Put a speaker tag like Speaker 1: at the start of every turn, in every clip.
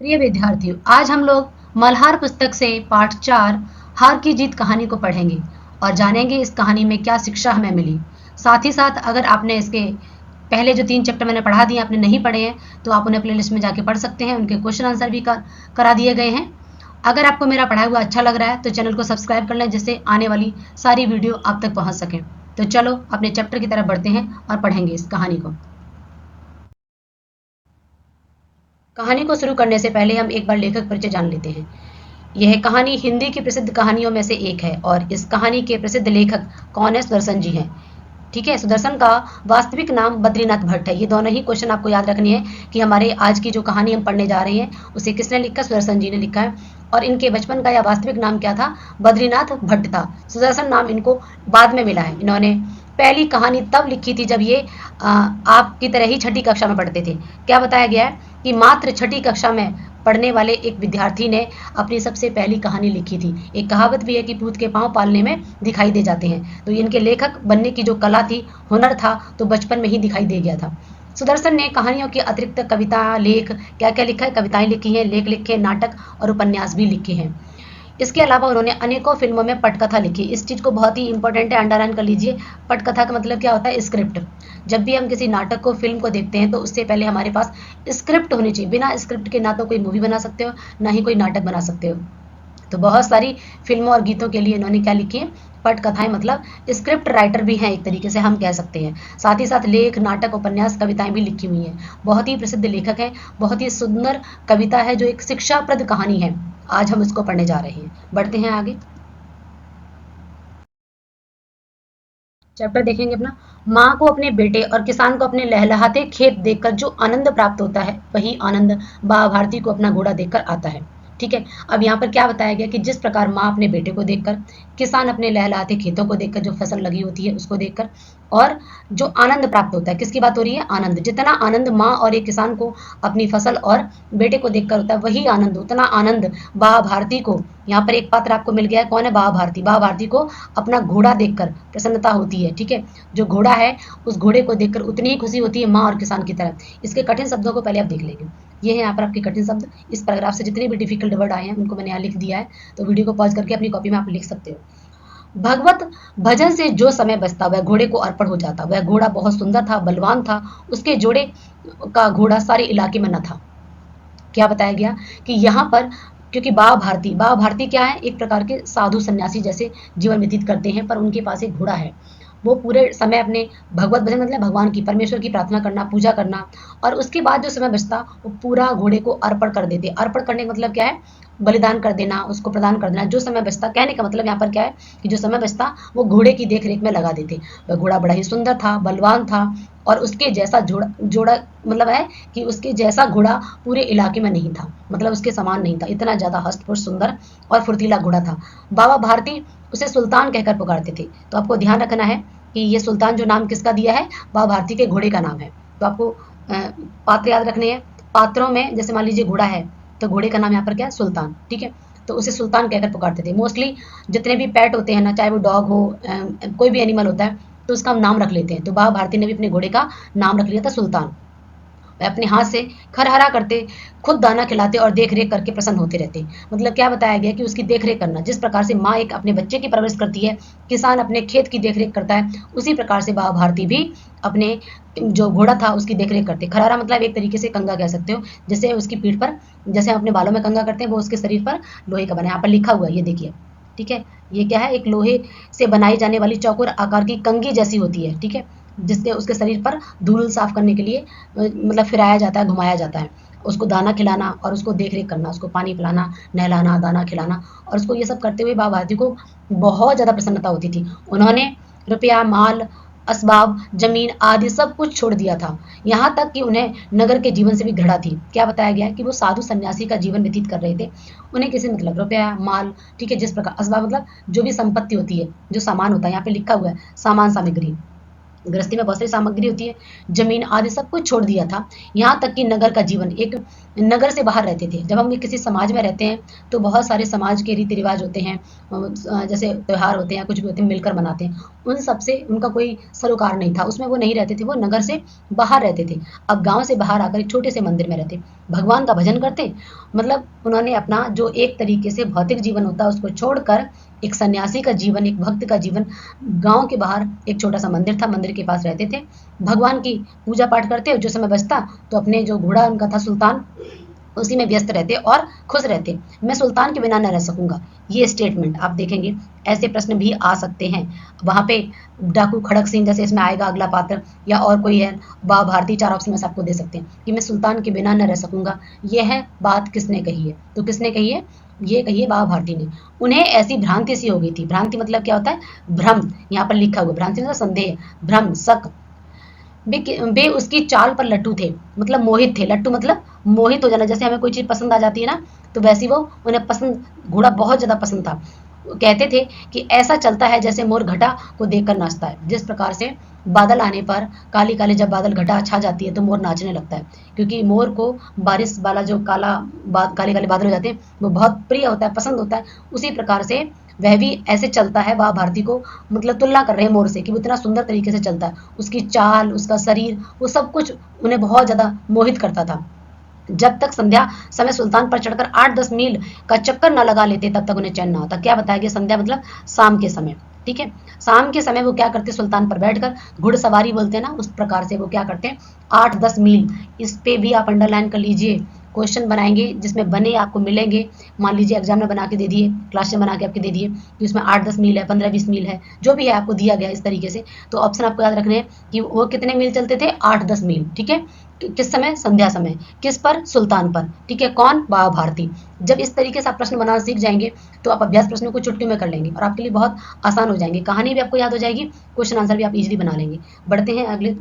Speaker 1: प्रिय विद्यार्थियों, आज हम लोग मल्हार पुस्तक से पाठ 4 हार की जीत कहानी को पढ़ेंगे और जानेंगे इस कहानी में क्या शिक्षा हमें मिली। साथ ही साथ अगर आपने इसके पहले जो 3 चैप्टर मैंने पढ़ा दिए आपने नहीं पढ़े हैं तो आप उन्हें प्लेलिस्ट में जाके पढ़ सकते हैं। उनके क्वेश्चन आंसर भी करा दिए गए हैं। अगर आपको मेरा पढ़ाया हुआ अच्छा लग रहा है तो चैनल को सब्सक्राइब कर लें जिससे आने वाली सारी वीडियो आप तक पहुंच सकें। तो चलो अपने चैप्टर की तरफ बढ़ते हैं और पढ़ेंगे इस कहानी को। कहानी को शुरू करने से पहले हम एक बार लेखक परिचय जान लेते हैं। यह कहानी हिंदी की प्रसिद्ध कहानियों में से एक है और इस कहानी के प्रसिद्ध लेखक कौन है? सुदर्शन जी हैं। ठीक है, सुदर्शन का वास्तविक नाम बद्रीनाथ भट्ट है। ये दोनों ही क्वेश्चन आपको याद रखनी है कि हमारे आज की जो कहानी हम पढ़ने जा रहे हैं उसे किसने लिखा? सुदर्शन जी ने लिखा है। और इनके बचपन का या वास्तविक नाम क्या था? बद्रीनाथ भट्ट था। सुदर्शन नाम इनको बाद में मिला है। इन्होंने पहली कहानी तब लिखी थी जब ये आपकी तरह ही छठी कक्षा में पढ़ते थे। क्या बताया गया है कि मात्र छठी कक्षा में पढ़ने वाले एक विद्यार्थी ने अपनी सबसे पहली कहानी लिखी थी। एक कहावत भी है कि पूत के पांव पालने में दिखाई दे जाते हैं। तो इनके लेखक बनने की जो कला थी, हुनर था, तो बचपन में ही दिखाई दे गया था। सुदर्शन ने कहानियों के अतिरिक्त कविता, लेख क्या क्या लिखा है? कविताएं लिखी हैं, लेख लिखे, नाटक और उपन्यास भी लिखे हैं। इसके अलावा उन्होंने अनेकों फिल्मों में पटकथा लिखी। इस चीज़ को बहुत ही इंपॉर्टेंट है, अंडरलाइन कर लीजिए। पटकथा का मतलब क्या होता है? स्क्रिप्ट। जब भी हम किसी नाटक को, फिल्म को देखते हैं तो उससे पहले हमारे पास स्क्रिप्ट होनी चाहिए। बिना स्क्रिप्ट के ना तो कोई मूवी बना सकते हो, ना ही कोई नाटक बना सकते हो। तो बहुत सारी फिल्मों और गीतों के लिए इन्होंने क्या लिखी है? पटकथाएं, मतलब स्क्रिप्ट राइटर भी हैं, एक तरीके से हम कह सकते हैं। साथ ही साथ लेख, नाटक, उपन्यास, कविताएं भी लिखी हुई हैं। बहुत ही प्रसिद्ध लेखक हैं। बहुत ही सुंदर कविता है जो एक शिक्षाप्रद कहानी है। आज हम इसको पढ़ने जा रहे हैं। बढ़ते हैं आगे। चैप्टर देखेंगे अपना। माँ को अपने बेटे और किसान को अपने लहलहाते खेत देखकर जो आनंद प्राप्त होता है वही आनंद बा भारती को अपना घोड़ा देखकर आता है। ठीक है, अब यहाँ पर क्या बताया गया कि जिस प्रकार माँ अपने बेटे को देखकर, किसान अपने लहलहाते खेतों को देखकर, जो फसल लगी होती है उसको देखकर, और जो आनंद प्राप्त होता है, किसकी बात हो रही है? आनंद। जितना आनंद माँ और एक किसान को अपनी फसल और बेटे को देखकर होता है वही आनंद, उतना आनंद बा भारती को, यहाँ पर एक पात्र आपको मिल गया है। कौन है? बा भारती। बा भारती को अपना घोड़ा देखकर प्रसन्नता होती है। ठीक है, जो घोड़ा है उस घोड़े को देखकर उतनी ही खुशी होती है माँ और किसान की तरह। इसके कठिन शब्दों को पहले आप देख लेंगे। ये है यहाँ पर आपके कठिन शब्द। इस पैराग्राफ से जितने भी डिफिकल्ट वर्ड आए हैं उनको मैंने यहाँ लिख दिया है, तो वीडियो को पॉज करके अपनी कॉपी में आप लिख सकते हो। भगवत भजन से जो समय बचता वह घोड़े को अर्पण हो जाता। वह घोड़ा बहुत सुंदर था, बलवान था। उसके जोड़े का घोड़ा सारे इलाके में न था। क्या बताया गया कि यहाँ पर, क्योंकि बा भारती क्या है? एक प्रकार के साधु सन्यासी जैसे जीवन व्यतीत करते हैं, पर उनके पास एक घोड़ा है। वो पूरे समय अपने भगवत भजन, मतलब भगवान की, परमेश्वर की प्रार्थना करना, पूजा करना, और उसके बाद जो समय बचता वो पूरा घोड़े को अर्पण कर देते। अर्पण करने का मतलब क्या है? बलिदान कर देना, उसको प्रदान कर देना। जो समय बचता, कहने का मतलब यहाँ पर क्या है कि जो समय बचता वो घोड़े की देख रेख में लगा देते। वह घोड़ा बड़ा ही सुंदर था, बलवान था, और उसके जैसा जोड़ा जोड़ा मतलब है कि उसके जैसा घोड़ा पूरे इलाके में नहीं था, मतलब उसके समान नहीं था। इतना ज़्यादा हष्ट-पुष्ट, सुंदर और फुर्तीला घोड़ा था। बाबा भारती उसे सुल्तान कहकर पुकारते थे। तो आपको ध्यान रखना है कि ये सुल्तान जो नाम किसका दिया है? बाबा भारती के घोड़े का नाम है। तो आपको पात्र याद रखने हैं। पात्रों में जैसे मान लीजिए घोड़ा है तो घोड़े का नाम यहाँ पर क्या है? सुल्तान। ठीक है, तो उसे सुल्तान कहकर पुकारते थे। मोस्टली जितने भी पेट होते हैं ना, चाहे वो डॉग हो, कोई भी एनिमल होता है, तो उसका हम नाम रख लेते हैं। तो बाबा भारती ने भी अपने घोड़े का नाम रख लिया था सुल्तान। वह अपने हाथ से खरहरा करते, खुद दाना खिलाते और देख रेख करके प्रसन्न होते रहते। मतलब क्या बताया गया कि उसकी देख रेख करना, जिस प्रकार से माँ एक अपने बच्चे की परवरिश करती है, किसान अपने खेत की देख रेख करता है, उसी प्रकार से बाबा भारती भी अपने जो घोड़ा था उसकी देख रेख करते। खरहरा मतलब एक तरीके से कंगा कह सकते हो। जैसे उसकी पीठ पर, जैसे हम अपने बालों में कंगा करते हैं, वो उसके शरीर पर लोहे का बना है। यहाँ पर लिखा हुआ है, ये देखिए। ठीक है, ये क्या है? एक लोहे से बनाई जाने वाली चौकोर आकार की कंगी जैसी होती है। ठीक है, जिससे उसके शरीर पर धूल साफ करने के लिए मतलब फिराया जाता है, घुमाया जाता है। उसको दाना खिलाना और उसको देख रेख करना, उसको पानी पिलाना, नहलाना, दाना खिलाना, और उसको ये सब करते हुए बाबा भारती को बहुत ज़्यादा प्रसन्नता होती थी। उन्होंने रुपया, माल, असबाब, जमीन आदि सब कुछ छोड़ दिया था। यहाँ तक कि उन्हें नगर के जीवन से भी घृणा थी। क्या बताया गया है कि वो साधु सन्यासी का जीवन व्यतीत कर रहे थे। उन्हें किसी मतलब रुपया, माल, ठीक है, जिस प्रकार असबाब मतलब जो भी संपत्ति होती है, जो सामान होता है, यहाँ पे लिखा हुआ है सामान, सामग्री, गृहस्थी में बहुत सारी सामग्री होती है, जमीन आदि सब कुछ छोड़ दिया था। यहाँ तक कि नगर का जीवन, एक नगर से बाहर रहते थे। जब हम किसी समाज में रहते हैं तो बहुत सारे समाज के रीति रिवाज होते हैं, जैसे त्यौहार होते हैं, कुछ भी होते हैं, मिलकर मनाते हैं। उन सब से उनका कोई सरोकार नहीं था, उसमें वो नहीं रहते थे, वो नगर से बाहर रहते थे। अब गाँव से बाहर आकर एक छोटे से मंदिर में रहते, भगवान का भजन करते। मतलब उन्होंने अपना जो एक तरीके से भौतिक जीवन होता है उसको छोड़कर एक सन्यासी का जीवन, एक भक्त का जीवन, गाँव के बाहर एक छोटा-सा मंदिर था, मंदिर के पास रहते थे। भगवान की पूजा पाठ करते और जो समय बचता तो अपने जो घोड़ा उनका था सुल्तान, उसी में व्यस्त रहते और खुश रहते। मैं सुल्तान के बिना न रह सकूंगा, ये स्टेटमेंट आप देखेंगे। ऐसे प्रश्न भी आ सकते हैं वहां पे। डाकू खड़क सिंह जैसे इसमें आएगा अगला पात्र, या और कोई है, बा भारती, चार ऑप्शन में से आपको दे सकते हैं कि मैं सुल्तान के बिना न रह सकूंगा। यह है बात किसने कही है, तो किसने कही है, ये कही है बाबा भारती ने। उन्हें ऐसी भ्रांति सी हो गई थी। भ्रांति मतलब क्या होता है, भ्रम, यहाँ पर लिखा हुआ भ्रांति मतलब संदेह, भ्रम, शक। वे उसकी चाल पर लट्टू थे, मतलब मोहित थे। लट्टू मतलब मोहित हो जाना, जैसे हमें कोई चीज़ पसंद आ जाती है ना, तो वैसी वो उन्हें पसंद, घोड़ा बहुत ज़्यादा पसंद था। कहते थे कि ऐसा चलता है जैसे मोर घटा को देखकर नाचता है। जिस प्रकार से बादल आने पर, काली काली जब बादल घटा छा जाती है तो मोर नाचने लगता है, क्योंकि मोर को बारिश वाला जो काले काले बादल हो जाते हैं वो बहुत प्रिय होता है, पसंद होता है। उसी प्रकार से वह भी ऐसे चलता है। वह भारती को मतलब तुलना कर रहे हैं मोर से कि वो इतना सुंदर तरीके से चलता है, उसकी चाल, उसका शरीर, वो सब कुछ उन्हें बहुत ज़्यादा मोहित करता था। जब तक संध्या समय सुल्तान पर चढ़कर 8-10 मील का चक्कर न लगा लेते तब तक उन्हें चैन ना होता। क्या बताया गया, संध्या मतलब शाम के समय, ठीक है। शाम के समय वो क्या करते, सुल्तान पर बैठकर, घुड़सवारी बोलते हैं ना, उस प्रकार से वो क्या करते हैं, 8-10 मील। इस पे भी आप अंडरलाइन कर लीजिए, क्वेश्चन बनाएंगे जिसमें बने आपको मिलेंगे। मान लीजिए एग्जाम में बना के दे दिए, क्लास में बना के आपके दे दिए कि उसमें 8-10 मील है, 15-20 मील है, जो भी है आपको दिया गया इस तरीके से, तो ऑप्शन आपको याद रखने हैं कि वो कितने मील चलते थे, 8-10 मील, ठीक है। किस समय, संध्या समय। किस पर, सुल्तान पर, ठीक है। कौन, बाबा भारती। जब इस तरीके से आप प्रश्न बनाना सीख जाएंगे तो आप अभ्यास प्रश्नों को चुटकी में कर लेंगे और आपके लिए बहुत आसान हो जाएंगे। कहानी भी आपको याद हो जाएगी, क्वेश्चन आंसर भी आप इजीली बना लेंगे। बढ़ते हैं अगले।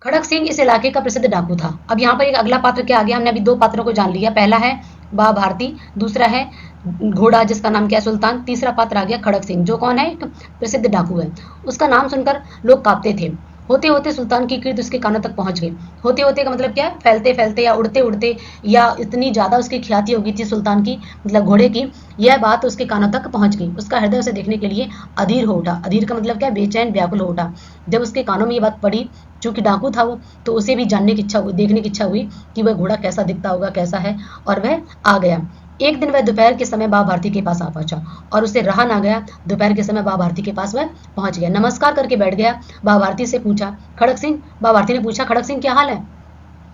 Speaker 1: खड़क सिंह इस इलाके का प्रसिद्ध डाकू था। अब यहाँ पर एक अगला पात्र क्या आ गया, हमने अभी दो पात्रों को जान लिया। पहला है बाबा भारती, दूसरा है घोड़ा जिसका नाम क्या है, सुल्तान। तीसरा पात्र आ गया खड़क सिंह, जो कौन है, एक प्रसिद्ध डाकू है। उसका नाम सुनकर लोग कांपते थे। होते होते सुल्तान की कीर्ति उसके कानों तक पहुंच गई। होते होते का मतलब क्या है, फैलते फैलते या उड़ते उड़ते, या इतनी ज्यादा उसकी ख्याति हो गई थी सुल्तान की, मतलब घोड़े की, यह बात उसके कानों तक पहुंच गई। उसका हृदय उसे देखने के लिए अधीर हो उठा। अधीर का मतलब क्या, बेचैन, व्याकुल हो उठा। जब उसके कानों में ये बात पड़ी, चूंकि डाकू था वो, तो उसे भी जानने की इच्छा हुई, देखने की इच्छा हुई कि वह घोड़ा कैसा दिखता होगा, कैसा है, और वह आ गया। एक दिन वह दोपहर के समय बाबा भारती के पास आ पहुंचा और उसे रहा ना गया। दोपहर के समय बाबा भारती के पास वह पहुंच गया, नमस्कार करके बैठ गया। बाबा भारती से पूछा, खड़क सिंह। बाबा भारती ने पूछा, खड़क सिंह क्या हाल है।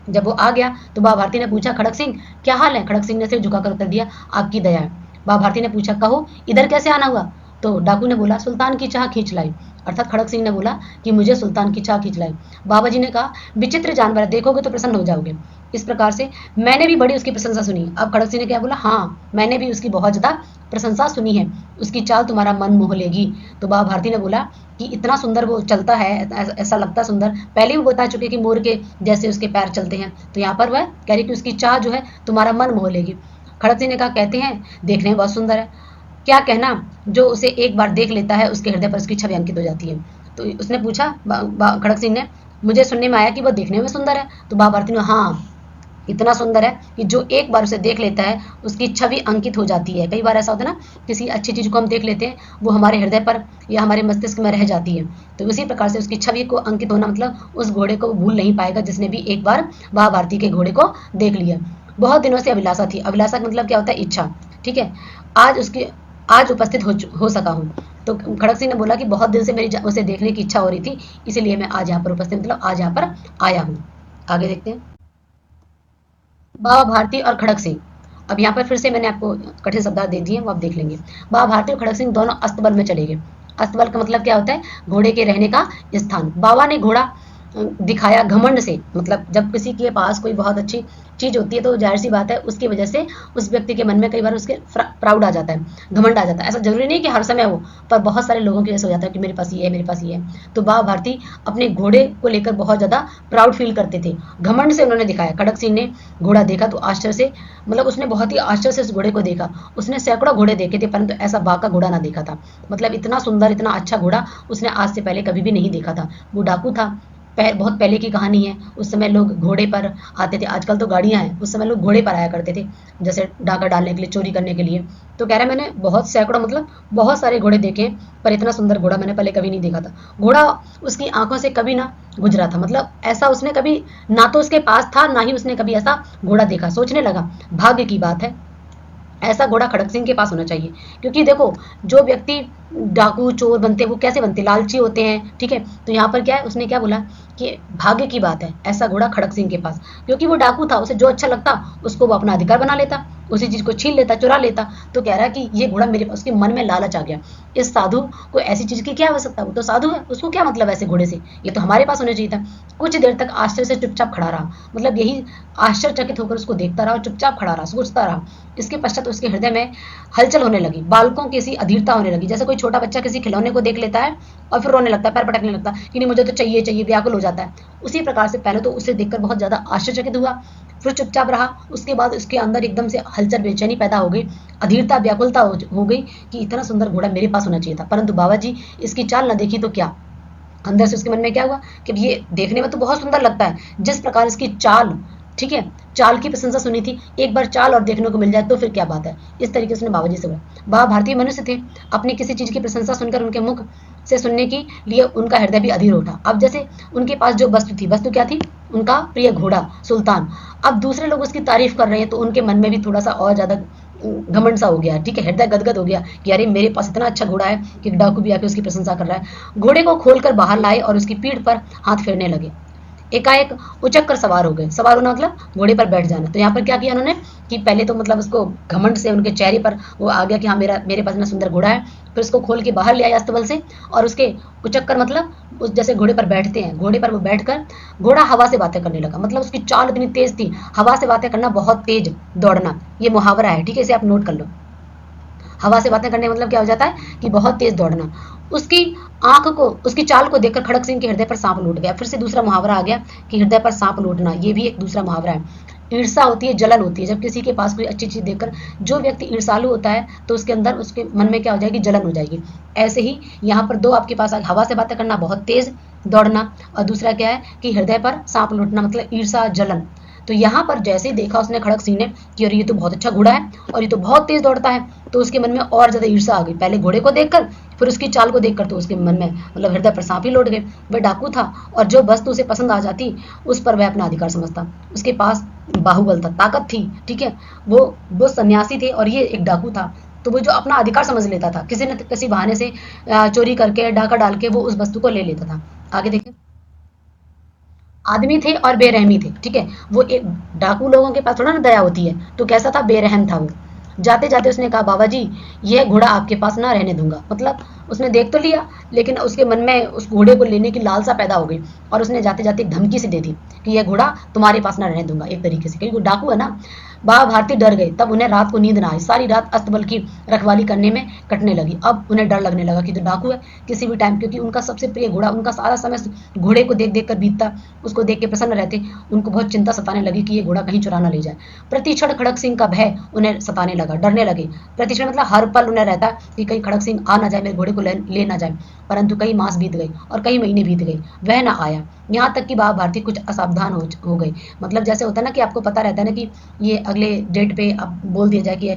Speaker 1: जब वो आ गया तो बाबा भारती ने पूछा, खड़क सिंह क्या हाल है। खड़क सिंह ने सिर झुकाकर उत्तर दिया, आपकी दया है। बाबा भारती ने पूछा, कहो इधर कैसे आना हुआ। तो डाकू ने बोला, सुल्तान की चाह खींच लाई। अर्थात खड़क सिंह ने बोला कि मुझे सुल्तान की चाह खींच लाई। बाबा जी ने कहा, विचित्र जानवर है, देखोगे तो प्रसन्न हो जाओगे। इस प्रकार से मैंने भी बड़ी उसकी प्रशंसा सुनी। अब खड़क सिंह ने क्या बोला, हाँ मैंने भी उसकी बहुत ज़्यादा प्रशंसा सुनी है, उसकी चाल तुम्हारा मन मोह लेगी। तो बाबा भारती ने बोला कि इतना सुंदर वो चलता है, ऐसा लगता है सुंदर। पहले भी बता चुके कि मोर के जैसे उसके पैर चलते हैं, तो यहाँ पर वह कह रही कि उसकी चाह जो है तुम्हारा मन मोह लेगी। खड़क सिंह ने कहा, कहते हैं देखने में बहुत सुंदर है। क्या कहना, जो उसे एक बार देख लेता है उसके हृदय पर उसकी छवि अंकित हो जाती है। तो उसने पूछा, खड़क सिंह ने, मुझे सुनने में आया कि वह देखने में सुंदर है। तो बाबा भारती ने, हाँ इतना सुंदर है कि जो एक बार उसे देख लेता है उसकी छवि अंकित हो जाती है। कई बार ऐसा होता है ना, किसी अच्छी चीज़ को हम देख लेते हैं, वो हमारे हृदय पर या हमारे मस्तिष्क में रह जाती है। तो उसी प्रकार से उसकी छवि को अंकित होना मतलब उस घोड़े को भूल नहीं पाएगा जिसने भी एक बार बाबा भारती के घोड़े को देख लिया। बहुत दिनों से अभिलाषा थी। अभिलाषा का मतलब क्या होता है, इच्छा, ठीक है। आज उसकी आज उपस्थित हो सका हूँ। तो खड़क सिंह ने बोला कि बहुत दिन से मेरी उसे देखने की इच्छा हो रही थी, इसीलिए मैं आज यहाँ पर उपस्थित, मतलब आज यहाँ पर आया हूँ। आगे देखते हैं, बाबा भारती और खड़क सिंह। अब यहाँ पर फिर से मैंने आपको कठिन शब्द दे दिए, वो आप देख लेंगे। बाबा भारती और खड़क सिंह दोनों अस्तबल में चले गए। अस्तबल का मतलब क्या होता है, घोड़े के रहने का स्थान। बाबा ने घोड़ा दिखाया घमंड से, मतलब जब किसी के पास कोई बहुत अच्छी चीज होती है तो जाहिर सी बात है उसकी वजह से उस व्यक्ति के मन में कई बार उसके प्राउड आ जाता है, घमंड आ जाता है। ऐसा जरूरी नहीं कि हर समय हो, पर बहुत सारे लोगों की वजह से हो जाता है कि मेरे पास ये है, मेरे पास ये है। तो बाबा भारती अपने घोड़े को लेकर बहुत ज्यादा प्राउड फील करते थे, घमंड से उन्होंने दिखाया। खड़क सिंह ने घोड़ा देखा तो आश्चर्य से, मतलब उसने बहुत ही आश्चर्य से उस घोड़े को देखा। उसने सैकड़ों घोड़े देखे थे परंतु ऐसा बाघ का घोड़ा ना देखा था। मतलब इतना सुंदर, इतना अच्छा घोड़ा उसने आज से पहले कभी भी नहीं देखा था। वो डाकू था, बहुत पहले की कहानी है। उस समय लोग घोड़े पर आते थे, आजकल तो गाड़ियाँ हैं, उस समय लोग घोड़े पर आया करते थे, जैसे डाका डालने के लिए, चोरी करने के लिए। तो कह रहा है मैंने बहुत सैकड़ों मतलब बहुत सारे घोड़े देखे, पर इतना सुंदर घोड़ा मैंने पहले कभी नहीं देखा था। घोड़ा उसकी आंखों से कभी ना गुजरा था, मतलब ऐसा उसने कभी ना तो उसके पास था, ना ही उसने कभी ऐसा घोड़ा देखा। सोचने लगा भाग्य की बात है, ऐसा घोड़ा खड़क सिंह के पास होना चाहिए। क्योंकि देखो, जो व्यक्ति डाकू चोर बनते हैं वो कैसे बनते हैं, लालची होते हैं, ठीक है। तो यहाँ पर क्या है, उसने क्या बोला कि भाग्य की बात है ऐसा घोड़ा खड़क सिंह के पास, क्योंकि वो डाकू था, उसे जो अच्छा लगता उसको वो अपना अधिकार बना लेता, उसी चीज को छीन लेता, चुरा लेता। तो कह रहा है कि ये घोड़ा मेरे पास, उसके मन में लालच आ गया, इस साधु को ऐसी चीज की क्या आवश्यकता, वो तो साधु है, उसको क्या मतलब ऐसे घोड़े से, ये तो हमारे पास होना चाहिए था। कुछ देर तक आश्चर्य से चुपचाप खड़ा रहा, मतलब यही आश्चर्यचकित होकर उसको देखता रहा और चुपचाप खड़ा रहा, सोचता रहा। इसके पश्चात उसके हृदय में हलचल होने लगी, बालकों की सी अधीरता होने लगी, जैसे कोई छोटा बच्चा किसी खिलौने को देख लेता है और फिर रोने लगता है, पैर पटकने लगता है कि नहीं मुझे तो चाहिए चाहिए, व्याकुल हो जाता है। उसी प्रकार से पहले तो उसे देखकर बहुत ज्यादा आश्चर्यचकित हुआ, फिर चुपचाप रहा, उसके बाद उसके अंदर एकदम से हलचल बेचैनी पैदा हो गई, अधीरता व्याकुलता हो गई कि इतना सुंदर घोड़ा मेरे पास होना चाहिए था। परंतु बाबा जी इसकी चाल न देखी तो क्या, अंदर से उसके मन में क्या हुआ कि ये देखने में तो बहुत सुंदर लगता है, जिस प्रकार इसकी चाल, ठीक है, चाल की प्रशंसा सुनी थी, एक बार चाल और देखने को मिल जाए तो फिर क्या बात है। इस तरीके से उसने बाबा जी से बोला। बाबा भारतीय मनुष्य थे, अपनी किसी चीज की प्रशंसा सुनकर उनके मुख से सुनने के लिए उनका हृदय भी अधीर उठा। अब जैसे उनके पास जो वस्तु थी, वस्तु क्या थी, उनका प्रिय घोड़ा सुल्तान, अब दूसरे लोग उसकी तारीफ कर रहे हैं तो उनके मन में भी थोड़ा सा और ज्यादा घमंड सा हो गया, ठीक है, हृदय गदगद हो गया कि अरे मेरे पास इतना अच्छा घोड़ा है कि डाकू भी आके उसकी प्रशंसा कर रहा है। घोड़े को खोलकर बाहर लाए और उसकी पीठ पर हाथ फेरने लगे। एकाएक उचक कर सवार हो गए, सवार होना मतलब घोड़े पर बैठ जाना। तो यहाँ पर क्या किया उन्होंने कि पहले तो मतलब उसको घमंड से उनके चेहरे पर वो आ गया कि हाँ मेरे पास इतना सुंदर घोड़ा है, फिर उसको खोल के बाहर ले आया अस्तबल से, और उसके उचक कर मतलब उस जैसे घोड़े पर बैठते हैं, घोड़े पर वो बैठकर घोड़ा हवा से बातें करने लगा, मतलब उसकी चाल इतनी तेज थी, हवा से बातें करना बहुत तेज दौड़ना, ये मुहावरा है, ठीक है, इसे आप नोट कर लो। हवा से बातें करने मतलब क्या हो जाता है कि बहुत तेज दौड़ना। उसकी आंख को, उसकी चाल को देखकर खड़क सिंह के हृदय पर सांप लूट गया। फिर से दूसरा मुहावरा आ गया कि हृदय पर सांप लूटना, ये भी एक दूसरा मुहावरा है। ईर्षा होती है, जलन होती है, जब किसी के पास कोई अच्छी चीज देखकर जो व्यक्ति ईर्षालु होता है तो उसके अंदर, उसके मन में क्या हो जाएगी, जलन हो जाएगी। ऐसे ही यहाँ पर दो आपके पास हवा से बातें करना, बहुत तेज दौड़ना, और दूसरा क्या है कि हृदय पर सांप लूटना, मतलब ईर्षा जलन। तो यहाँ पर जैसे ही देखा उसने खड़क सिंह ने कि अरे ये तो बहुत अच्छा घोड़ा है और ये तो बहुत तेज दौड़ता है, तो उसके मन में और ज्यादा ईर्षा आ गई, पहले घोड़े को देखकर, फिर उसकी चाल को देखकर, तो उसके मन में मतलब हृदय पर सांप ही लौट गए। वह डाकू था और जो वस्तु उसे पसंद आ जाती उस पर वह अपना अधिकार समझता। उसके पास बाहुबल था, ताकत थी, ठीक है, वो सन्यासी थे और ये एक डाकू था। तो वो जो अपना अधिकार समझ लेता था, किसी न किसी बहाने से चोरी करके, डाका डाल के वो उस वस्तु को ले लेता था। आगे देखें, आदमी थे और बेरहमी थे, ठीक है। वो एक डाकू लोगों के पास थोड़ा ना दया होती है, तो कैसा था, बेरहम था वो। जाते जाते उसने कहा बाबा जी यह घोड़ा आपके पास ना रहने दूंगा, मतलब उसने देख तो लिया लेकिन उसके मन में उस घोड़े को लेने की लालसा पैदा हो गई, और उसने जाते जाते एक धमकी से दे दी कि यह घोड़ा तुम्हारे पास ना रहने दूंगा, एक तरीके से, क्योंकि वो डाकू है ना। बाबा भारती डर गए, तब उन्हें रात को नींद ना आई, सारी रात अस्तबल की रखवाली करने में कटने लगी। अब उन्हें डर लगने लगा कि तो डाकू है, किसी भी टाइम, क्योंकि उनका सबसे प्रिय घोड़ा, उनका सारा समय घोड़े को देख देख कर बीतता, उसको देख के प्रसन्न रहते। उनको बहुत चिंता सताने लगी कि ये घोड़ा कहीं चुरा ना ले जाए। प्रति क्षण खड़क सिंह का भय उन्हें सताने लगा, डरने लगे। प्रति क्षण मतलब हर पल उन्हें रहता कि कहीं खड़क सिंह आ ना जाए, मेरे घोड़े को ले ना जाए। परंतु कई मास बीत गए और कई महीने बीत गए, वह ना आया। यहाँ तक कि बाबा भारती कुछ असावधान हो गए, मतलब जैसे होता है ना कि आपको पता रहता है ना कि ये अगले डेट पे अब बोल दिया जाए कि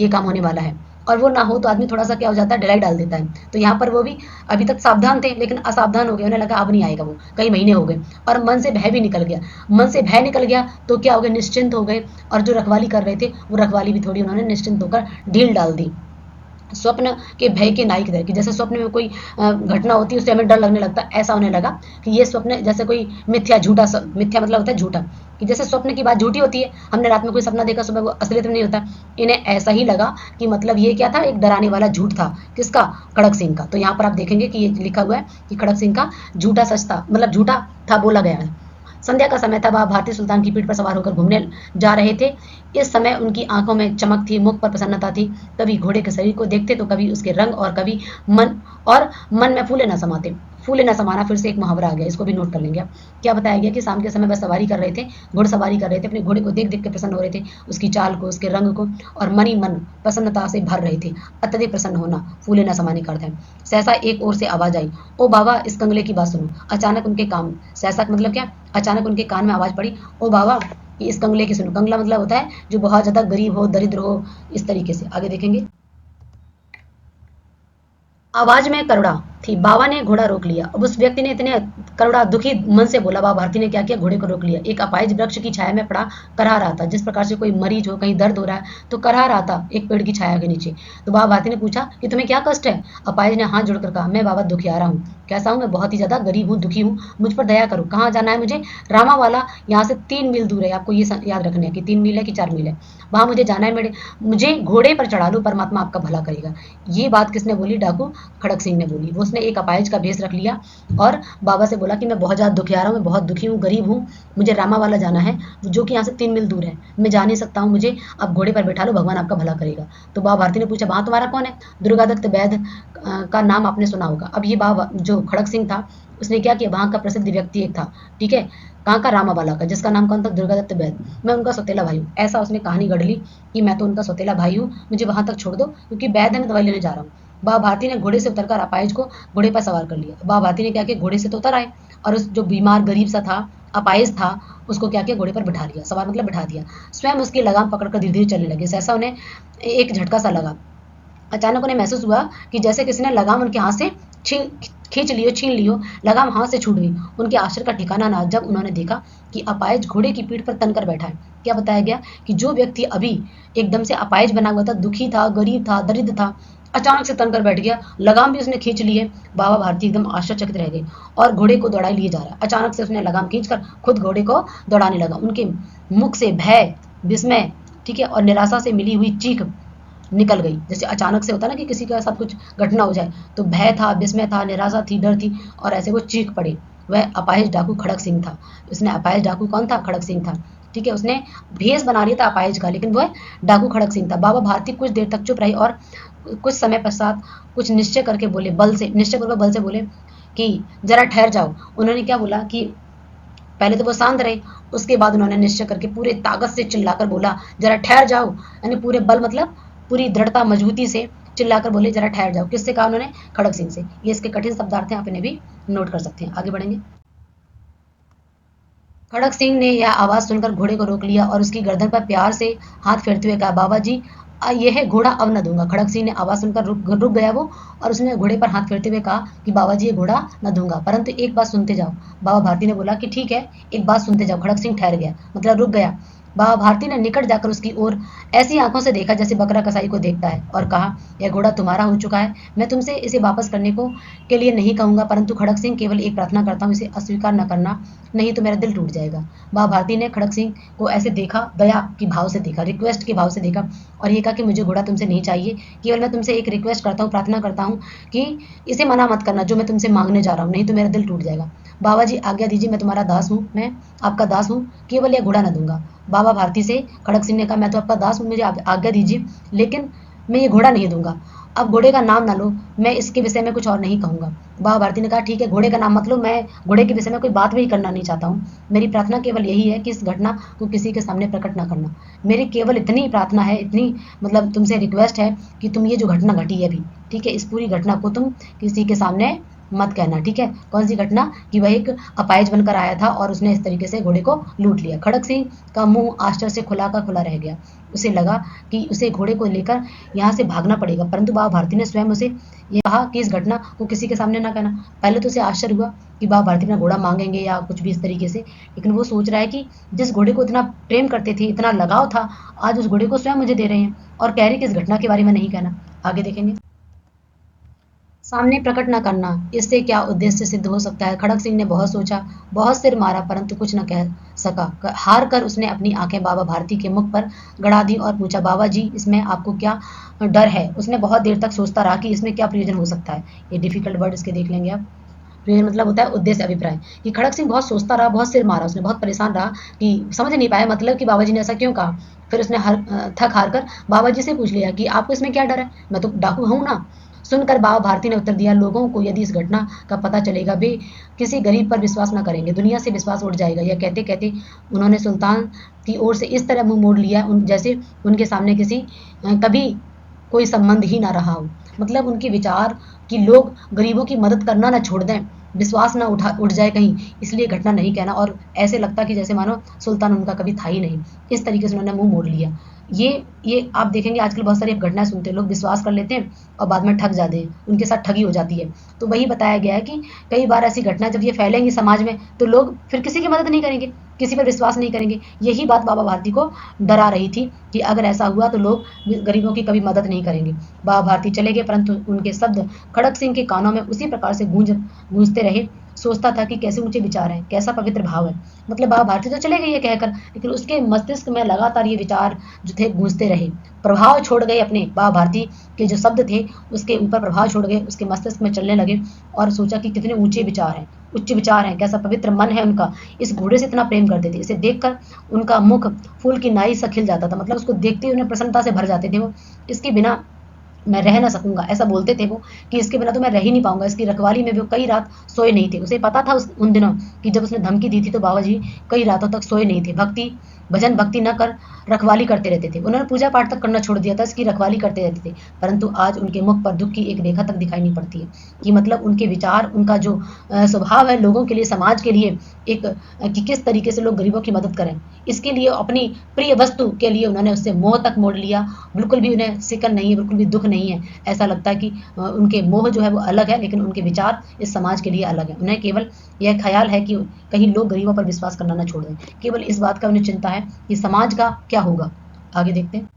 Speaker 1: ये काम होने वाला है, और वो ना हो तो आदमी थोड़ा सा क्या हो जाता है, ढिलाई डाल देता है। तो यहाँ पर वो भी अभी तक सावधान थे लेकिन असावधान हो गए, उन्हें लगा अब नहीं आएगा वो, कई महीने हो गए, और मन से भय भी निकल गया। मन से भय निकल गया तो क्या हो गया, निश्चिंत हो गए, और जो रखवाली कर रहे थे वो रखवाली भी थोड़ी उन्होंने निश्चिंत होकर ढील डाल दी। स्वप्न के भय के नायक थे कि जैसे स्वप्न में कोई घटना होती है उससे हमें डर लगने लगता है, ऐसा उन्हें लगा कि ये स्वप्न जैसे कोई मिथ्या झूठा, मिथ्या मतलब होता है झूठा, कि जैसे स्वप्न की बात झूठी होती है, हमने रात में कोई सपना देखा सुबह वो असलियत में नहीं होता। इन्हें ऐसा ही लगा कि मतलब ये क्या था, एक डराने वाला झूठ था, किसका, खड़क सिंह का। तो यहाँ पर आप देखेंगे कि ये लिखा हुआ है कि खड़क सिंह का झूठा सच था, मतलब झूठा था बोला गया है। संध्या का समय था, वह भारतीय सुल्तान की पीठ पर सवार होकर घूमने जा रहे थे। इस समय उनकी आंखों में चमक थी, मुख पर प्रसन्नता थी, कभी घोड़े के शरीर को देखते तो कभी उसके रंग, और कभी मन, और मन में फूले न समाते। फूले न समाना फिर से एक मुहावरा आ गया, इसको भी नोट कर लेंगे आप। क्या बताया गया कि शाम के समय वह सवारी कर रहे थे, घुड़सवारी कर रहे थे, अपने घोड़े को देख देख के प्रसन्न हो रहे थे, उसकी चाल को, उसके रंग को, और मन ही मन प्रसन्नता से भर रहे थे। अत्यधिक प्रसन्न होना फूले न समाने का अर्थ है। सहसा एक ओर से आवाज आई, ओ बाबा इस कंगले की बात सुनो। अचानक उनके कान, सहसा मतलब क्या, अचानक उनके कान में आवाज पड़ी, ओ बाबा इस कंगले की सुनो। कंगला मतलब होता है जो बहुत ज्यादा गरीब हो, दरिद्र हो, इस तरीके से। आगे देखेंगे। आवाज में करुणा थी। बाबा ने घोड़ा रोक लिया। अब उस व्यक्ति ने इतने करुणा दुखी मन से बोला। बाबा भारती ने क्या किया, घोड़े को रोक लिया। एक अपाहिज वृक्ष की छाया में पड़ा करहा रहा था। जिस प्रकार से कोई मरीज हो, कहीं दर्द हो रहा है तो करहा रहा था एक पेड़ की छाया के नीचे। तो बाबा भारती ने पूछा कि तुम्हें क्या कष्ट है। अपाहिज ने हाथ जोड़कर कहा, मैं बाबा दुखियारा हूँ। कैसा हूँ मैं, बहुत ही ज्यादा गरीब हूँ, दुखी हूँ, मुझ पर दया करो। कहाँ जाना है मुझे, रामा वाला यहाँ से 3 मील दूर है। आपको ये याद रखना है कि 3 मील है कि 4 मील है, वहां मुझे जाना है। मेरे मुझे घोड़े पर चढ़ा लो, परमात्मा आपका भला करेगा। ये बात किसने बोली, डाकू खड़क सिंह ने बोली। वो उसने एक अपाहिज का भेष रख लिया और बाबा से बोला कि मैं बहुत ज़्यादा दुखियारा हूँ, मैं बहुत दुखी हूँ, गरीब हूँ, मुझे रामा वाला जाना है, जो कि यहाँ से 3 मील दूर है, मैं जा नहीं सकता हूँ, मुझे आप घोड़े पर बैठा लो, भगवान आपका भला करेगा। तो बाबा भारती ने पूछा, वहाँ तुम्हारा कौन है। दुर्गादत्त वैद्य का नाम आपने सुना होगा। अब ये बाबा जो खड़क सिंह था, उसने क्या किया, वहाँ का प्रसिद्ध व्यक्ति एक था, ठीक है, कहाँ का, रामाबाला का, जिसका नाम कौन था, दुर्गादत्त वैद्य। मैं उनका सौतेला भाई हूँ। ऐसा उसने कहानी गढ़ ली कि मैं तो उनका सौतेला भाई हूँ, मुझे वहां तक छोड़ दो, क्योंकि वैद्य में दवाई लेने जा रहा हूँ। बाबा भारती ने घोड़े से उतरकर अपाहिज को घोड़े पर सवार कर लिया। बाबा भारती ने क्या किया, घोड़े से तो उतर आए और उस जो बीमार गरीब सा था, अपाहिज था, उसको क्या किया, घोड़े पर बिठा लिया, सवार मतलब बिठा दिया। स्वयं उसकी लगाम पकड़कर धीरे धीरे चलने लगे। सहसा उन्हें एक झटका सा लगा। अचानक उन्हें महसूस हुआ कि जैसे किसी ने लगाम उनके हाथ से छीन खींच लियो, छीन लियो, लगाम हाथ से छूट गई। उनके आश्चर्य का ठिकाना ना जब उन्होंने देखा कि अपाहिज घोड़े की पीठ पर तनकर बैठा है। क्या बताया गया कि जो व्यक्ति अभी एकदम से अपाहिज बना हुआ था, दुखी था, गरीब था, दरिद्र था, अचानक से तनकर बैठ गया, लगाम भी उसने खींच ली है। बाबा भारती एकदम आश्चर्यचकित रह गए और घोड़े को दौड़ाई लिए जा रहा है। अचानक से उसने लगाम खींचकर खुद घोड़े को दौड़ाने लगा। उनके मुख से भय, विस्मय, ठीक है, और निराशा से मिली हुई चीख निकल गई। जैसे अचानक से होता है ना कि किसी का साथ कुछ घटना हो जाए, तो भय था, विस्मय था, निराशा थी, डर थी, और ऐसे वो चीख पड़े। वह अपाहिज डाकू खड़क सिंह था। उसने अपाहिज डाकू कौन था, खड़क सिंह था, ठीक है। उसने भेष बना लिया था अपाहिज का, लेकिन वह डाकू खड़क सिंह था। बाबा भारती कुछ देर तक चुप रही और कुछ समय पश्चात कुछ निश्चय करके बोले, बल से, निश्चय पूर्वक बल से बोले कि जरा ठहर जाओ। उन्होंने क्या बोला कि पहले तो वो शांत रहे, उसके बाद उन्होंने निश्चय करके पूरे ताकत से चिल्लाकर बोला, जरा ठहर जाओ। यानी पूरे बल मतलब पूरी दृढ़ता, मजबूती से चिल्लाकर बोले, जरा ठहर जाओ। किससे कहा उन्होंने, खड़क सिंह से। ये इसके कठिन शब्दार्थ हैं, आप इन्हें भी नोट कर सकते हैं। आगे बढ़ेंगे। खड़क सिंह ने यह आवाज सुनकर घोड़े को रोक लिया और उसकी गर्दन पर प्यार से हाथ फेरते हुए कहा, बाबा जी यह घोड़ा अब न दूंगा। खड़क सिंह ने आवाज सुनकर रुक गया वो, और उसने घोड़े पर हाथ फेरते हुए कहा कि बाबा जी ये घोड़ा न दूंगा, परंतु एक बात सुनते जाओ। बाबा भारती ने बोला कि ठीक है, एक बात सुनते जाओ। खड़क सिंह ठहर गया, मतलब रुक गया। बाबा भारती ने निकट जाकर उसकी ओर ऐसी आंखों से देखा जैसे बकरा कसाई को देखता है, और कहा, यह घोड़ा तुम्हारा हो चुका है, मैं तुमसे इसे वापस करने को के लिए नहीं कहूंगा, परंतु खड़क सिंह केवल एक प्रार्थना करता हूँ, इसे अस्वीकार न करना, नहीं तो मेरा दिल टूट जाएगा। बाबा भारती ने खड़क सिंह को ऐसे देखा, दया की भाव से देखा, रिक्वेस्ट के भाव से देखा, और ये कहा कि मुझे घोड़ा तुमसे नहीं चाहिए, केवल मैं तुमसे एक रिक्वेस्ट करता हूँ, प्रार्थना करता हूँ कि इसे मना मत करना, जो मैं तुमसे मांगने जा रहा हूँ, नहीं तो मेरा दिल टूट जाएगा। बाबा जी आज्ञा दीजिए, मैं तुम्हारा दास हूँ, मैं आपका दास हूँ, केवल यह घोड़ा न दूंगा। बाबा भारती से खड़क सिंह ने कहा, मैं तो आपका दास हूँ, मुझे आज्ञा दीजिए, लेकिन मैं ये घोड़ा नहीं दूंगा। अब घोड़े का नाम ना लो, मैं इसके विषय में कुछ और नहीं कहूंगा। बाबा भारती ने कहा, ठीक है, घोड़े का नाम मत लो, मैं घोड़े के विषय में कोई बात भी करना नहीं चाहता हूँ। मेरी प्रार्थना केवल यही है कि इस घटना को किसी के सामने प्रकट ना करना। मेरी केवल इतनी प्रार्थना है, इतनी मतलब तुमसे रिक्वेस्ट है कि तुम ये जो घटना घटी है अभी, ठीक है, इस पूरी घटना को तुम किसी के सामने मत कहना, ठीक है। कौन सी घटना, कि वह एक अपाहिज बनकर आया था और उसने इस तरीके से घोड़े को लूट लिया। खड़क सिंह का मुंह आश्चर्य से खुला का खुला रह गया। उसे लगा कि उसे घोड़े को लेकर यहाँ से भागना पड़ेगा, परंतु बाबा भारती ने स्वयं उसे ये कहा कि इस घटना को किसी के सामने ना कहना। पहले तो उसे आश्चर्य हुआ कि बाबा भारती अपना घोड़ा मांगेंगे या कुछ भी इस तरीके से, लेकिन वो सोच रहा है कि जिस घोड़े को इतना प्रेम करते थे, इतना लगाव था, आज उस घोड़े को स्वयं मुझे दे रहे हैं और कह रहे कि इस घटना के बारे में नहीं कहना। आगे देखेंगे। सामने प्रकट न करना, इससे क्या उद्देश्य सिद्ध हो सकता है। खड़क सिंह ने बहुत सोचा, बहुत सिर मारा, परंतु कुछ न कह सका। हार कर उसने अपनी आंखें बाबा भारती के मुख पर गड़ा दी और पूछा, बाबा जी इसमें आपको क्या डर है। उसने बहुत देर तक सोचता रहा कि इसमें क्या प्रयोजन हो सकता है। ये डिफिकल्ट वर्ड इसके देख लेंगे आप। प्रयोजन मतलब होता है उद्देश्य, अभिप्राय। कि खड़क सिंह बहुत सोचता रहा, बहुत सिर मारा, उसने बहुत परेशान रहा कि समझ नहीं पाया मतलब कि बाबा जी ने ऐसा क्यों कहा। फिर उसने थक हार कर बाबा जी से पूछ लिया कि आपको इसमें क्या डर है, मैं तो डाकू हूं ना। सुनकर बाबा भारती ने उत्तर दिया, लोगों को यदि इस घटना का पता चलेगा वे किसी गरीब पर विश्वास न करेंगे, दुनिया से विश्वास उठ जाएगा। यह कहते कहते उन्होंने सुल्तान की ओर से इस तरह मुंह मोड़ लिया जैसे उनके सामने किसी कभी कोई संबंध ही ना रहा हो। मतलब उनके विचार कि लोग गरीबों की मदद करना ना छोड़ दें, विश्वास ना उठ जाए कहीं, इसलिए घटना नहीं कहना, और ऐसे लगता कि जैसे मानो सुल्तान उनका कभी था ही नहीं। इस तरीके से उन्होंने मुंह मोड़ लिया। ये आप देखेंगे आजकल बहुत सारी घटनाएं सुनते हैं, लोग विश्वास कर लेते हैं और बाद में ठग जाते हैं, उनके साथ ठगी हो जाती है। तो वही बताया गया है कि कई बार ऐसी घटना जब ये फैलेंगी समाज में तो लोग फिर किसी की मदद नहीं करेंगे, किसी पर विश्वास नहीं करेंगे। यही बात बाबा भारती को डरा रही थी कि अगर ऐसा हुआ तो लोग गरीबों की कभी मदद नहीं करेंगे। बाबा भारती चले गए, परंतु उनके शब्द खड़क सिंह के कानों में उसी प्रकार से गूंजते रहे। सोचता था कि कैसे ऊंचे विचार हैं, कैसा पवित्र भाव है। मतलब बाबा भारती तो चले गए ये कहकर, लेकिन उसके मस्तिष्क में लगातार ये विचार जो थे गूंजते रहे, प्रभाव छोड़ गए अपने। बाबा भारती के जो शब्द थे उसके ऊपर प्रभाव छोड़ गए, उसके मस्तिष्क में चलने लगे और सोचा कि कितने ऊंचे विचार हैं, उच्च विचार हैं, कैसा पवित्र मन है उनका। इस घोड़े से इतना प्रेम करते थे, इसे देखकर उनका मुख फूल की नाई सा खिल जाता था। मतलब उसको देखते ही उन्हें प्रसन्नता से भर जाते थे वो। इसके बिना मैं रह ना सकूंगा, ऐसा बोलते थे वो कि इसके बिना तो मैं रह ही नहीं पाऊंगा। इसकी रखवाली में वो कई रात सोए नहीं थे। उसे पता था उन दिनों कि जब उसने धमकी दी थी तो बाबा जी कई रातों तक सोए नहीं थे। भजन भक्ति न कर रखवाली करते रहते थे। उन्होंने पूजा पाठ तक करना छोड़ दिया था, इसकी रखवाली करते रहते थे। परंतु आज उनके मुख पर दुख की एक रेखा तक दिखाई नहीं पड़ती है। कि मतलब उनके विचार, उनका जो स्वभाव है लोगों के लिए, समाज के लिए, एक कि किस तरीके से लोग गरीबों की मदद करें, इसके लिए अपनी प्रिय वस्तु के लिए उन्होंने उससे मोह तक मोड़ लिया। बिल्कुल भी उन्हें सिकन नहीं है, बिल्कुल भी दुख नहीं है। ऐसा लगता है कि उनके मोह जो है वो अलग है, लेकिन उनके विचार इस समाज के लिए अलग है। उन्हें केवल यह ख्याल है कि कहीं लोग गरीबों पर विश्वास करना न छोड़ दें। केवल इस बात का उन्हें चिंता है कि समाज का क्या होगा। आगे देखते हैं।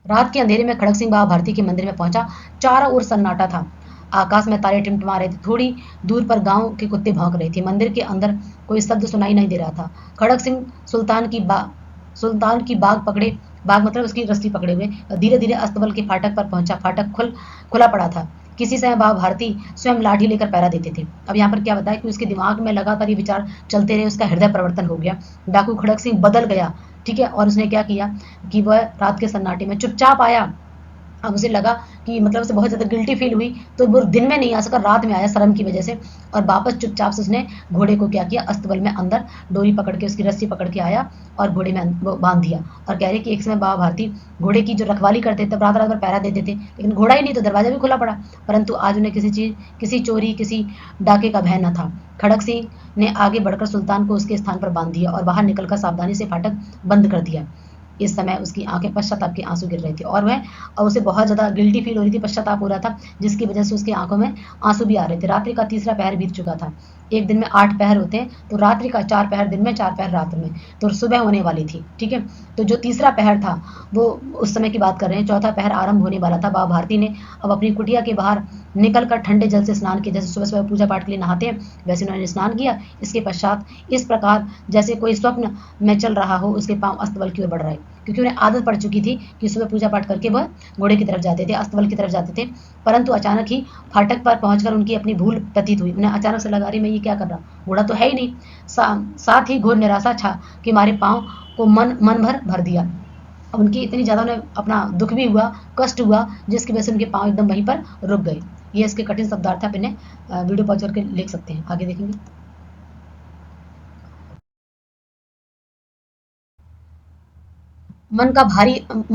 Speaker 1: रात के अंधेरे में खड़क सिंह बाबा भारती के मंदिर में पहुंचा। चारों ओर सन्नाटा था। आकाश में तारे टिमटिमा रहे थे। थोड़ी दूर पर गांव के कुत्ते भौंक रहे थे। मंदिर के अंदर कोई शब्द सुनाई नहीं दे रहा था। खड़क सिंह सुल्तान की बाग पकड़े, बाग मतलब उसकी रस्सी पकड़े हुए धीरे धीरे अस्तबल के फाटक पर पहुंचा। फाटक खुला पड़ा था। किसी समय बाबा भारती स्वयं लाठी लेकर पहरा देते थे। अब यहाँ पर क्या बताया कि उसके दिमाग में लगातार ये विचार चलते रहे, उसका हृदय परिवर्तन हो गया। डाकू खड़क सिंह बदल गया, ठीक है। और उसने क्या किया कि वह रात के सन्नाटे में चुपचाप आया। अब उसे लगा कि मतलब उसे बहुत ज़्यादा गिल्टी फील हुई, तो वो दिन में नहीं आ सका, रात में आया शर्म की वजह से। और वापस चुपचाप से उसने घोड़े को क्या किया, अस्तबल में अंदर डोरी पकड़ के, उसकी रस्सी पकड़ के आया और घोड़े में वो बांध दिया। और कह रहे कि एक समय बाबा भारती घोड़े की जो रखवाली करते थे, रात रात भर पहरा देते थे, लेकिन घोड़ा ही नहीं तो दरवाजा भी खुला पड़ा। परंतु आज उन्हें किसी चोरी, किसी डाके का भय न था। खड़क सिंह ने आगे बढ़कर सुल्तान को उसके स्थान पर बांध दिया और बाहर निकलकर सावधानी से फाटक बंद कर दिया। इस समय उसकी आंखें पश्चाताप के आंसू गिर रहे थे और उसे बहुत ज़्यादा गिल्टी फील हो रही थी, पश्चाताप हो रहा था, जिसकी वजह से उसकी आंखों में आंसू भी आ रहे थे। रात्रि का तीसरा पहर बीत चुका था। एक दिन में 8 पहर होते हैं, तो रात्रि का 4 पहर दिन में, 4 पहर रात में, तो सुबह होने वाली थी, ठीक है। तो जो तीसरा पहर था वो उस समय की बात कर रहे हैं, चौथा पहर आरंभ होने वाला था। बाबा भारती ने अब अपनी कुटिया के बाहर निकलकर ठंडे जल से स्नान किया। जैसे सुबह सुबह पूजा पाठ के लिए नहाते हैं, वैसे उन्होंने स्नान किया। इसके पश्चात इस प्रकार जैसे कोई स्वप्न में चल रहा हो, उसके पांव अस्तबल की ओर बढ़ रहे, क्योंकि उन्हें आदत पड़ चुकी थी कि सुबह पूजा पाठ करके वह घोड़े की तरफ जाते थे, अस्तबल की तरफ जाते थे। परंतु अचानक ही फाटक पर पहुंचकर उनकी अपनी भूल प्रतीत हुई। उन्हें अचानक से लगा, अरे मैं ये क्या कर रहा, घोड़ा तो है ही नहीं। साथ ही घोर निराशा छा कि हमारे पाँव को मन भर भर दिया। उनकी इतनी ज़्यादा उन्हें अपना दुख भी हुआ, कष्ट हुआ, जिसकी वजह से उनके पाँव एकदम वहीं पर रुक गए। ये इसके कठिन शब्दार्थ आप इन्हें वीडियो पॉज करके लिख सकते हैं। आगे देखेंगे। मन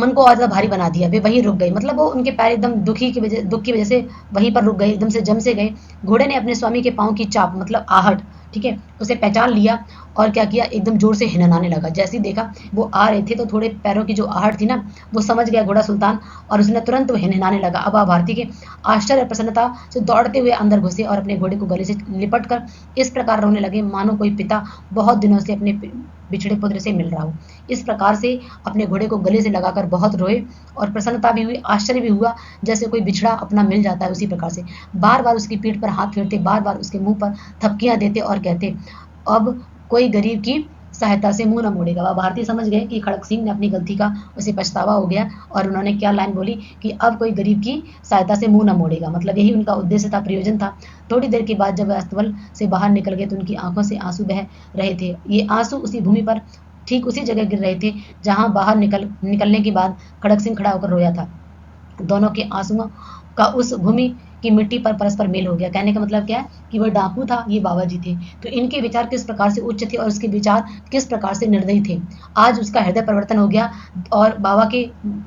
Speaker 1: को और ज़्यादा भारी बना दिया। वे वहीं रुक गए, मतलब वो उनके पैर एकदम दुख की वजह से वहीं पर रुक गए, एकदम से जम से गए। घोड़े ने अपने स्वामी के पाँव की चाप, मतलब आहट, ठीक है, उसे पहचान लिया और क्या किया, एकदम जोर से हिनहाने लगा। जैसे ही देखा वो आ रहे थे तो थोड़े पैरों की जो आहट थी ना, वो समझ गया घोड़ा सुल्तान, और उसने तुरंत वो हिनहाने लगा। अब भारती के आश्चर्य और प्रसन्नता से दौड़ते हुए अंदर घुसे और अपने घोड़े को गले से लिपट कर इस प्रकार रोने लगे मानो कोई पिता बहुत दिनों से अपने बिछड़े पुत्र से मिल रहा हो। इस प्रकार से अपने घोड़े को गले से लगाकर बहुत रोए और प्रसन्नता भी हुई, आश्चर्य भी हुआ, जैसे कोई बिछड़ा अपना मिल जाता है उसी प्रकार से। बार बार उसकी पीठ पर हाथ फेरते, बार बार उसके मुंह पर थपकियां देते और कहते, अब कोई गरीब की सहायता से मुंह न मोड़ेगा। वह भारतीय समझ गए कि खड़क सिंह ने अपनी गलती का उसे पछतावा हो गया, और उन्होंने क्या लाइन बोली कि अब कोई गरीब की सहायता से मुंह न मोड़ेगा। मतलब यही उनका उद्देश्य था, प्रयोजन था। थोड़ी देर के बाद जब वह अस्तबल से बाहर निकल गए तो उनकी आंखों से आंसू बह रहे थे। ये आंसू उसी भूमि पर ठीक उसी जगह गिर रहे थे जहां बाहर निकलने के बाद खड़क सिंह खड़ा होकर रोया था। दोनों के आंसुओं का उस भूमि की मिट्टी पर परस्पर मेल हो गया। कहने का मतलब क्या है कि वह डाकू था, ये बाबा जी थे। तो इनके विचार किस प्रकार से उच्च थे और उसके विचार किस प्रकार से निर्दयी थे। आज उसका हृदय परिवर्तन हो गया और बाबा के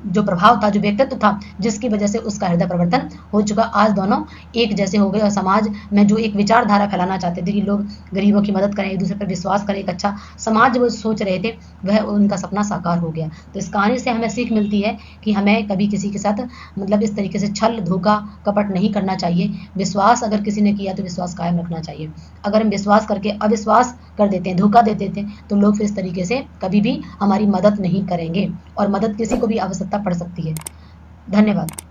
Speaker 1: जो प्रभाव था, जो व्यक्तित्व था, जिसकी वजह से उसका हृदय परिवर्तन हो चुका। आज दोनों एक जैसे हो गए और समाज में जो एक विचारधारा फैलाना चाहते थे कि लोग गरीबों की मदद करें, एक दूसरे पर विश्वास करें, एक अच्छा समाज वो सोच रहे थे, वह उनका सपना साकार हो गया। तो इस कहानी से हमें सीख मिलती है कि हमें कभी किसी के साथ मतलब इस तरीके से छल, धोखा, कपट नहीं करना चाहिए। विश्वास अगर किसी ने किया तो विश्वास कायम रखना चाहिए। अगर हम विश्वास करके अविश्वास कर देते हैं, धोखा दे देते हैं, तो लोग फिर इस तरीके से कभी भी हमारी मदद नहीं करेंगे और मदद किसी को भी आवश्यकता पड़ सकती है। धन्यवाद।